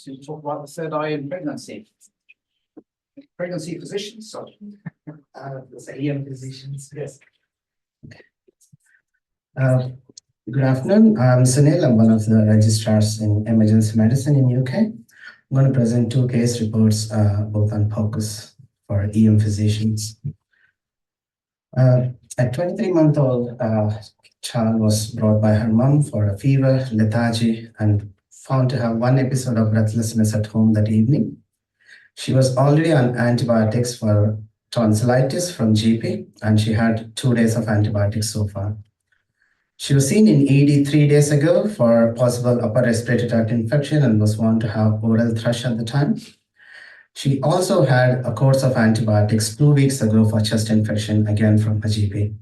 to talk about the third eye in pregnancy. Pregnancy physicians, sorry. The EM physicians, yes. Good afternoon. I'm Sunil. I'm one of the registrars in emergency medicine in UK. I'm going to present two case reports, both on POCUS for EM physicians. A 23-month-old child was brought by her mom for a fever, lethargy, and found to have one episode of breathlessness at home that evening. She was already on antibiotics for tonsillitis from GP, and she had 2 days of antibiotics so far. She was seen in ED 3 days ago for possible upper respiratory tract infection and was found to have oral thrush at the time. She also had a course of antibiotics 2 weeks ago for chest infection, again from a GP.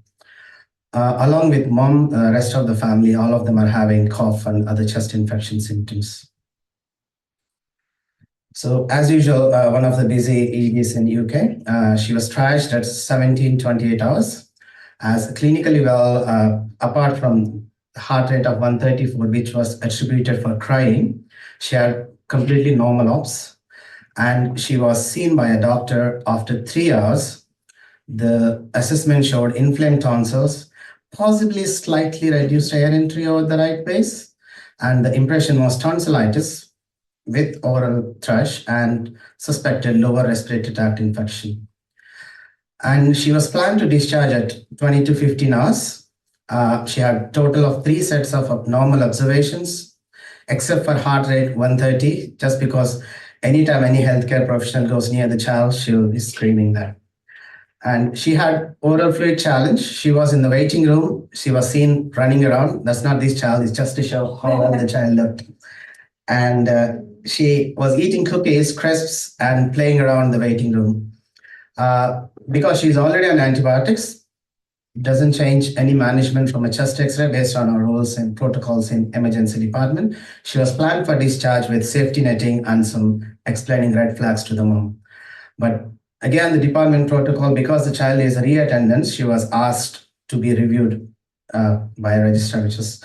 Along with mom, the rest of the family, all of them are having cough and other chest infection symptoms. So as usual, one of the busy EDs in UK, she was triaged at 17-28 hours as clinically well, apart from the heart rate of 134, which was attributed for crying. She had completely normal ops, and she was seen by a doctor after 3 hours. The assessment showed inflamed tonsils, possibly slightly reduced air entry over the right base, and the impression was tonsillitis with oral thrush and suspected lower respiratory tract infection. And she was planned to discharge at 20 to 15 hours. She had a total of 3 sets of abnormal observations, except for heart rate 130, just because anytime any healthcare professional goes near the child, she'll be screaming there. And she had oral fluid challenge. She was in the waiting room. She was seen running around. That's not this child, it's just to show how well the child looked. And she was eating cookies, crisps, and playing around the waiting room. Because she's already on antibiotics, doesn't change any management from a chest X-ray based on our rules and protocols in emergency department. She was planned for discharge with safety netting and some explaining red flags to the mom. But again, the department protocol, because the child is a reattendance, she was asked to be reviewed by a registrar, which is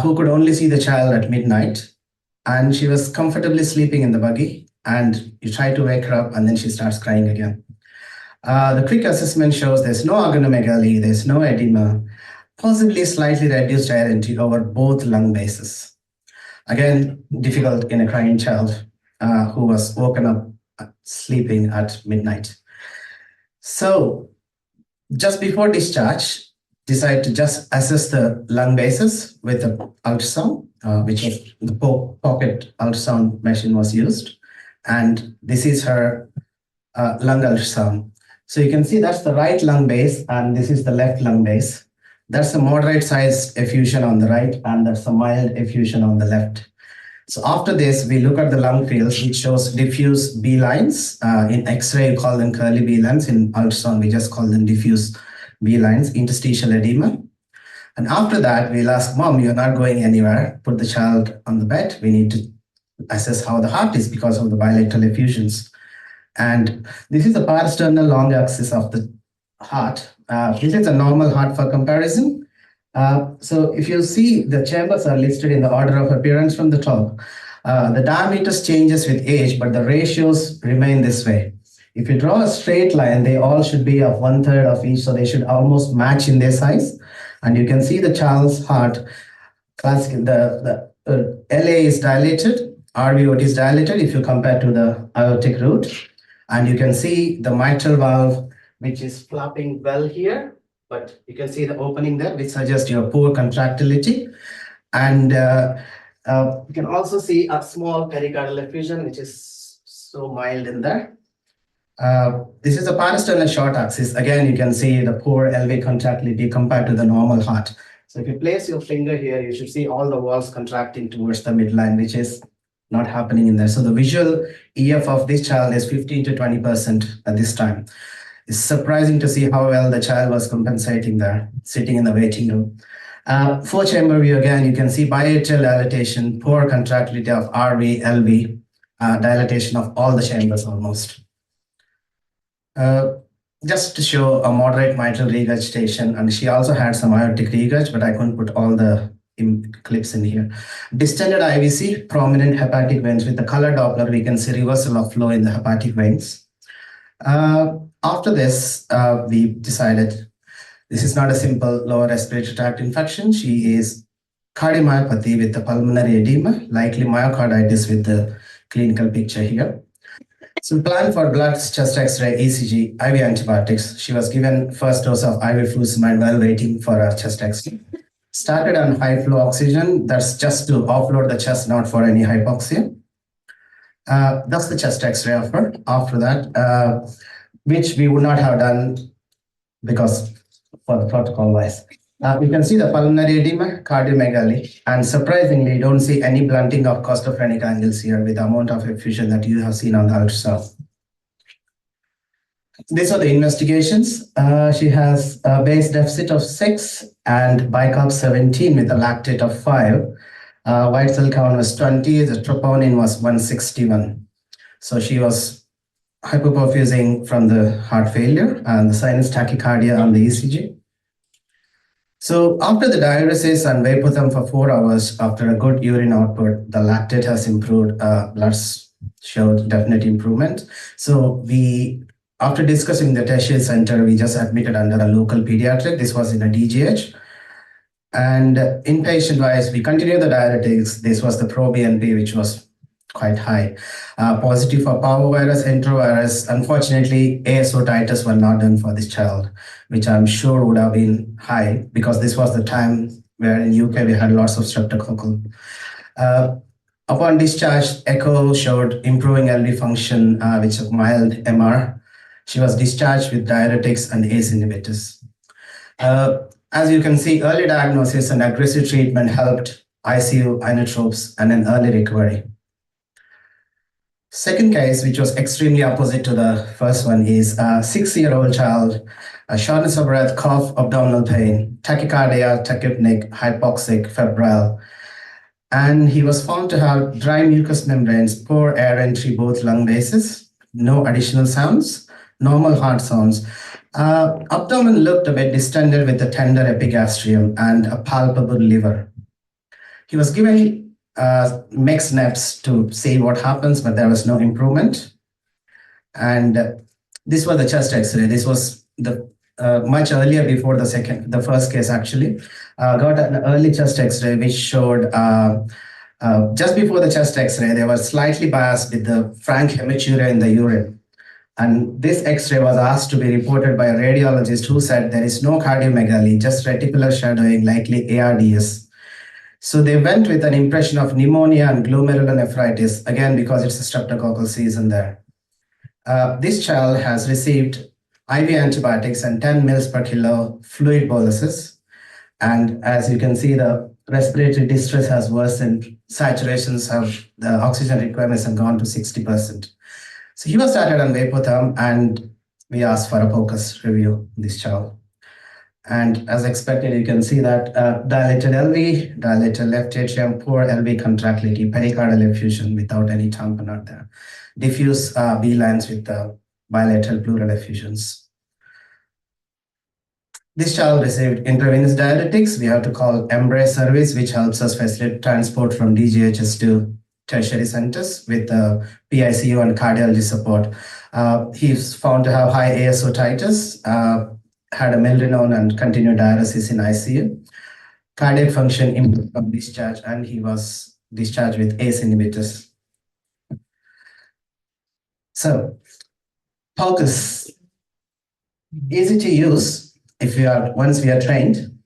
who could only see the child at midnight. And she was comfortably sleeping in the buggy, and you try to wake her up, and then she starts crying again. The quick assessment shows there's no organomegaly, there's no edema, possibly slightly reduced air entry over both lung bases. Again, difficult in a crying child who was woken up sleeping at midnight. So just before discharge, decide to just assess the lung bases with the ultrasound, which is the pocket ultrasound machine was used. And this is her lung ultrasound. So you can see that's the right lung base, and this is the left lung base. That's a moderate sized effusion on the right, and that's a mild effusion on the left. So after this, we look at the lung fields, which shows diffuse B lines. In X-ray, you call them curly B lines. In ultrasound, we just call them diffuse B lines, interstitial edema. And after that, we'll ask, Mom, you're not going anywhere. Put the child on the bed. We need to assess how the heart is because of the bilateral effusions. And this is the parasternal long axis of the heart. This is a normal heart for comparison. So if you see, the chambers are listed in the order of appearance from the top. The diameters changes with age, but the ratios remain this way. If you draw a straight line, they all should be of 1/3 of each, so they should almost match in their size. And you can see the child's heart, the LA is dilated, RVOT is dilated if you compare to the aortic root. And you can see the mitral valve, which is flapping well here, but you can see the opening there, which suggests your poor contractility. And you can also see a small pericardial effusion, which is so mild in there. This is the parasternal short axis. Again, you can see the poor LV contractility compared to the normal heart. So if you place your finger here, you should see all the walls contracting towards the midline, which is not happening in there. So the visual EF of this child is 15 to 20% at this time. It's surprising to see how well the child was compensating there, sitting in the waiting room. 4-chamber view, again, you can see biatrial dilatation, poor contractility of RV, LV, dilatation of all the chambers almost. Just to show a moderate mitral regurgitation, and she also had some aortic regurg, but I couldn't put all the clips in here. Distended IVC, prominent hepatic veins. With the color Doppler, we can see reversal of flow in the hepatic veins. After this, we decided this is not a simple lower respiratory tract infection. She is cardiomyopathy with the pulmonary edema, likely myocarditis with the clinical picture here. So plan for blood, chest X-ray, ECG, IV antibiotics. She was given first dose of IV furosemide while waiting for her chest X-ray. Started on high flow oxygen. That's just to offload the chest, not for any hypoxia. That's the chest X-ray of her. After that, which we would not have done because for the protocol wise. You can see the pulmonary edema, cardiomegaly, and surprisingly, you don't see any blunting of costophrenic angles here with the amount of effusion that you have seen on the ultrasound. These are the investigations. She has a base deficit of 6 and bicarb 17 with a lactate of 5. White cell count was 20, the troponin was 161. So she was hypoperfusing from the heart failure and the sinus tachycardia on the ECG. So after the diuresis and Vapotherm for 4 hours, after a good urine output, the lactate has improved, bloods showed definite improvement. So after discussing the tertiary center, we just admitted under a local pediatric. This was in a DGH. And inpatient-wise, we continued the diuretics. This was the pro-BNP, which was quite high. Positive for parvovirus, enterovirus. Unfortunately, ASO titers were not done for this child, which I'm sure would have been high because this was the time where in UK we had lots of streptococcal. Upon discharge, echo showed improving LV function, which is mild MR. She was discharged with diuretics and ACE inhibitors. As you can see, early diagnosis and aggressive treatment helped ICU, inotropes, and an early recovery. Second case, which was extremely opposite to the first one, is a 6-year-old child, a shortness of breath, cough, abdominal pain, tachycardia, tachypneic, hypoxic, febrile. And he was found to have dry mucous membranes, poor air entry, both lung bases, no additional sounds, normal heart sounds. Abdomen looked a bit distended with a tender epigastrium and a palpable liver. He was given mixed NEPs to see what happens, but there was no improvement. And this was the chest X-ray. This was the much earlier before the first case actually. Got an early chest X-ray which showed just before the chest X-ray, they were slightly biased with the frank hematuria in the urine. And this X-ray was asked to be reported by a radiologist who said there is no cardiomegaly, just reticular shadowing, likely ARDS. So they went with an impression of pneumonia and glomerulonephritis, again, because it's a streptococcal season there. This child has received IV antibiotics and 10 mils per kilo fluid boluses. And as you can see, the respiratory distress has worsened. Saturations of the oxygen requirements have gone to 60%. So he was started on Vapotherm, and we asked for a POCUS review of this child. And as expected, you can see that dilated LV, dilated left atrium, poor LV contractility, pericardial effusion without any tamponade there. Diffuse B lines with bilateral pleural effusions. This child received intravenous diuretics. We have to call EMBRACE service, which helps us facilitate transport from DGHS to tertiary centers with PICU and cardiology support. He's found to have high ASO titers, had a milrinone and continued diuresis in ICU. Cardiac function improved from discharge, and he was discharged with ACE inhibitors. So, POCUS, easy to use once we are trained.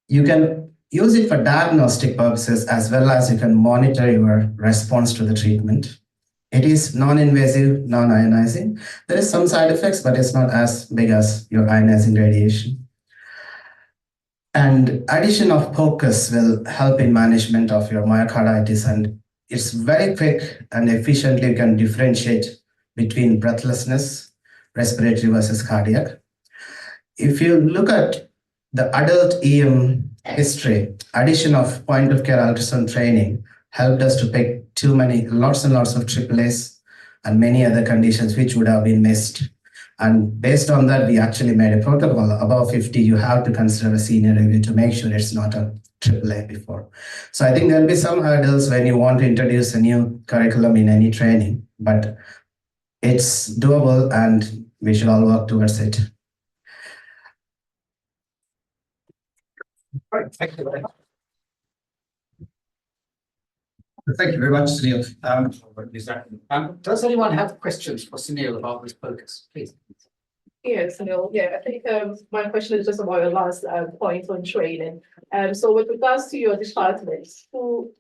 You can use it for diagnostic purposes as well as you can monitor your response to the treatment. It is non-invasive, non-ionizing. There is some side effects, but it's not as big as your ionizing radiation. And addition of POCUS will help in management of your myocarditis, and it's very quick and efficiently you can differentiate between breathlessness, respiratory versus cardiac. If you look at the adult EM history, addition of point-of-care ultrasound training helped us to pick lots and lots of AAAs and many other conditions which would have been missed. And based on that, we actually made a protocol. Above 50, you have to consider a senior review to make sure it's not a AAA before. So I think there'll be some hurdles when you want to introduce a new curriculum in any training, but it's doable and we should all work towards it. Right, thank you. Thank you very much, Sunil. Does anyone have questions for Sunil about this focus? Please. Yes, Sunil. Yeah, I think my question is just about your last point on training. So with regards to your departments, who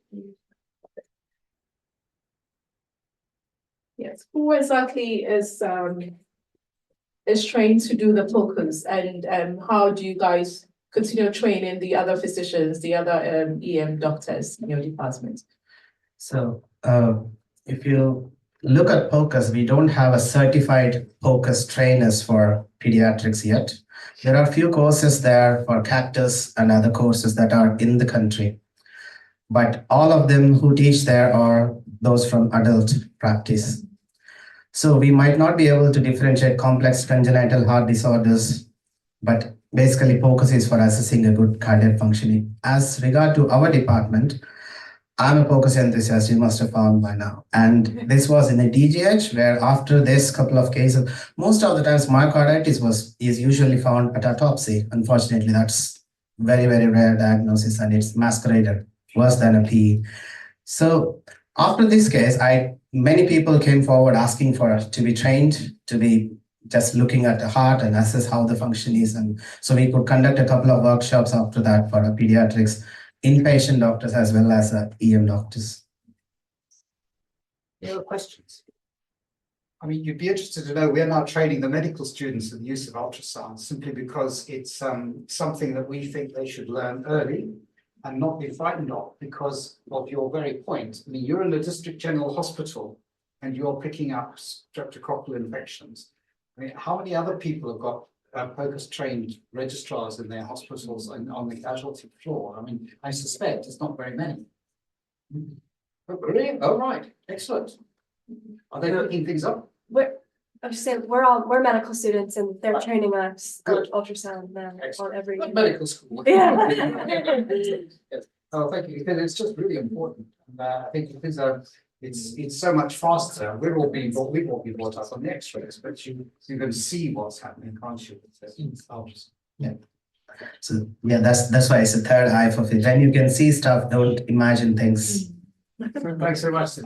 exactly is trained to do the focus, and how do you guys continue training the other physicians, the other EM doctors in your department? So if you look at POCUS, we don't have a certified POCUS trainers for pediatrics yet. There are a few courses there for Cactus and other courses that are in the country. But all of them who teach there are those from adult practice. So we might not be able to differentiate complex congenital heart disorders, but basically POCUS is for assessing a good cardiac functioning. As regard to our department, I'm a POCUS enthusiast, you must have found by now. And this was in a DGH where after this couple of cases, most of the times myocarditis is usually found at autopsy. Unfortunately, that's very, very rare diagnosis and it's masqueraded worse than a PE. So after this case, many people came forward asking to be trained, to be just looking at the heart and assess how the function is. And so we could conduct a couple of workshops after that for the pediatrics inpatient doctors as well as EM doctors. Any other questions? I mean, you'd be interested to know we're now training the medical students in the use of ultrasound simply because it's something that we think they should learn early and not be frightened of because of your very point. I mean, you're in a district general hospital and you're picking up streptococcal infections. I mean, how many other people have got POCUS trained registrars in their hospitals and on the casualty floor? I mean, I suspect it's not very many. Oh, brilliant. Oh, right. Excellent. Are they picking things up? I was just saying, we're medical students and they're Right. training us on Good. ultrasound now on every. Like medical school. Yeah. Yes. Oh, thank you. Because it's just really important. And I think because it's so much faster. We've all been brought up on the X-rays, but you can see what's happening, can't you? Yeah. So yeah, that's why it's a third eye for it. When you can see stuff, don't imagine things. Thanks so much.